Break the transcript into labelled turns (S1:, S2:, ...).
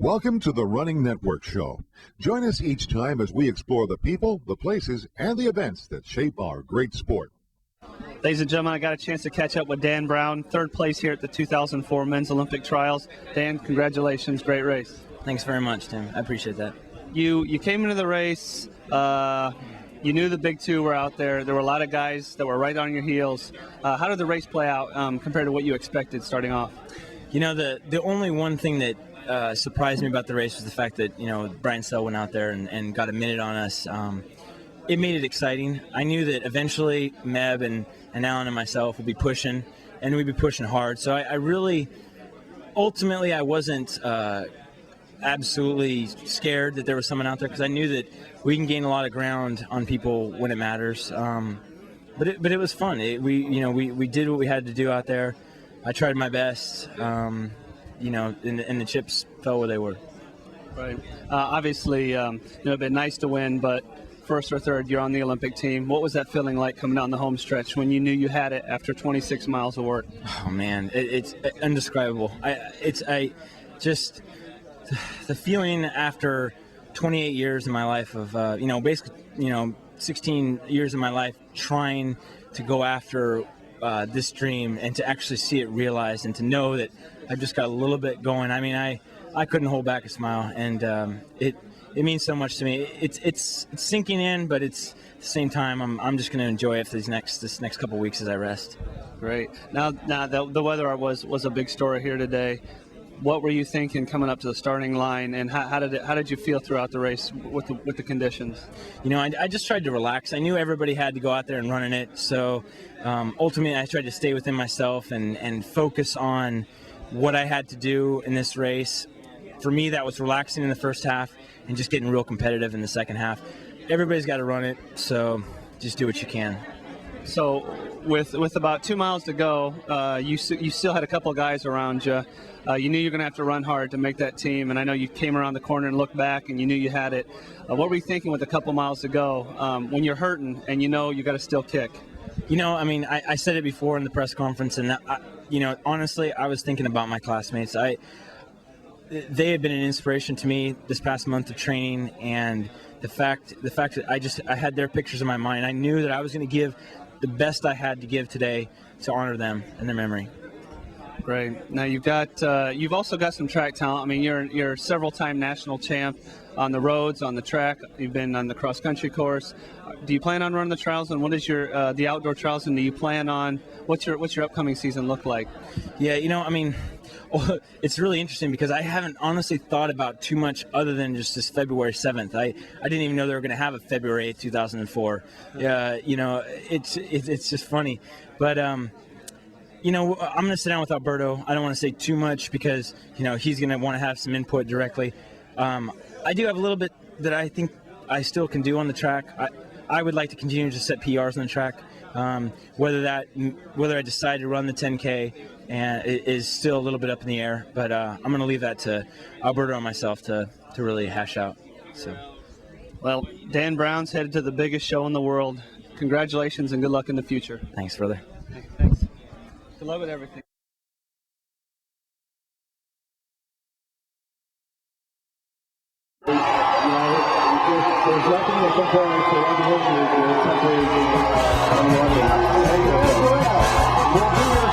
S1: Welcome to the Running Network Show. Join us each time as we explore the people, the places, and the events that shape our great sport.
S2: Ladies and gentlemen, I got a chance to catch up with Dan Browne, third place here at the 2004 Men's Olympic Trials. Dan, congratulations, great race.
S3: Thanks very much, Tim. I appreciate that.
S2: You came into the race, you knew the big two were out there. There were a lot of guys that were right on your heels. How did the race play out compared to what you expected starting off?
S3: You know, the only one thing that surprised me about the race was the fact that, Brian Sell went out there and got a minute on us. It made it exciting. I knew that eventually Meb and Alan and myself would be pushing, and we'd be pushing hard. So I really, ultimately, I wasn't absolutely scared that there was someone out there because I knew that we can gain a lot of ground on people when it matters. But it was fun. We did what we had to do out there. I tried my best. And the chips fell where they were.
S2: Right. Obviously, it'd been nice to win, but first or third, you're on the Olympic team. What was that feeling like coming down the home stretch when you knew you had it after 26 miles of work?
S3: Oh man, it's indescribable. Just the feeling after 28 years in my life of basically 16 years of my life trying to go after this dream and to actually see it realized and to know that I've just got a little bit going. I mean, I couldn't hold back a smile, and it means so much to me. It's sinking in, but it's at the same time I'm just going to enjoy it for this next couple weeks as I rest.
S2: Great. Now the weather was a big story here today. What were you thinking coming up to the starting line, and how did you feel throughout the race with the conditions?
S3: I just tried to relax. I knew everybody had to go out there and run in it, so ultimately I tried to stay within myself and focus on what I had to do in this race. For me, that was relaxing in the first half and just getting real competitive in the second half. Everybody's got to run it, so just do what you can.
S2: So with about 2 miles to go, you still had a couple of guys around you. You knew you were going to have to run hard to make that team, and I know you came around the corner and looked back, and you knew you had it. What were you thinking with a couple miles to go when you're hurting and you got to still kick?
S3: I said it before in the press conference, and honestly, I was thinking about my classmates. They have been an inspiration to me this past month of training, and the fact that I had their pictures in my mind. I knew that I was going to give the best I had to give today to honor them and their memory.
S2: Great. Now you've also got some track talent. I mean, you're a several-time national champ on the roads, on the track. You've been on the cross-country course. Do you plan on running the trials? And what is your the outdoor trials? And do you plan on what's your upcoming season look like?
S3: Yeah, it's really interesting because I haven't honestly thought about too much other than just this February 7th. I didn't even know they were going to have a February 8th, 2004. It's just funny, but. I'm going to sit down with Alberto. I don't want to say too much because, he's going to want to have some input directly. I do have a little bit that I think I still can do on the track. I would like to continue to set PRs on the track. Whether I decide to run the 10K and it is still a little bit up in the air, but I'm going to leave that to Alberto and myself to really hash out. So,
S2: well, Dan Browne's headed to the biggest show in the world. Congratulations and good luck in the future.
S3: Thanks, brother.
S2: Thanks. Good luck with everything.
S4: There's nothing that compares to what the history is.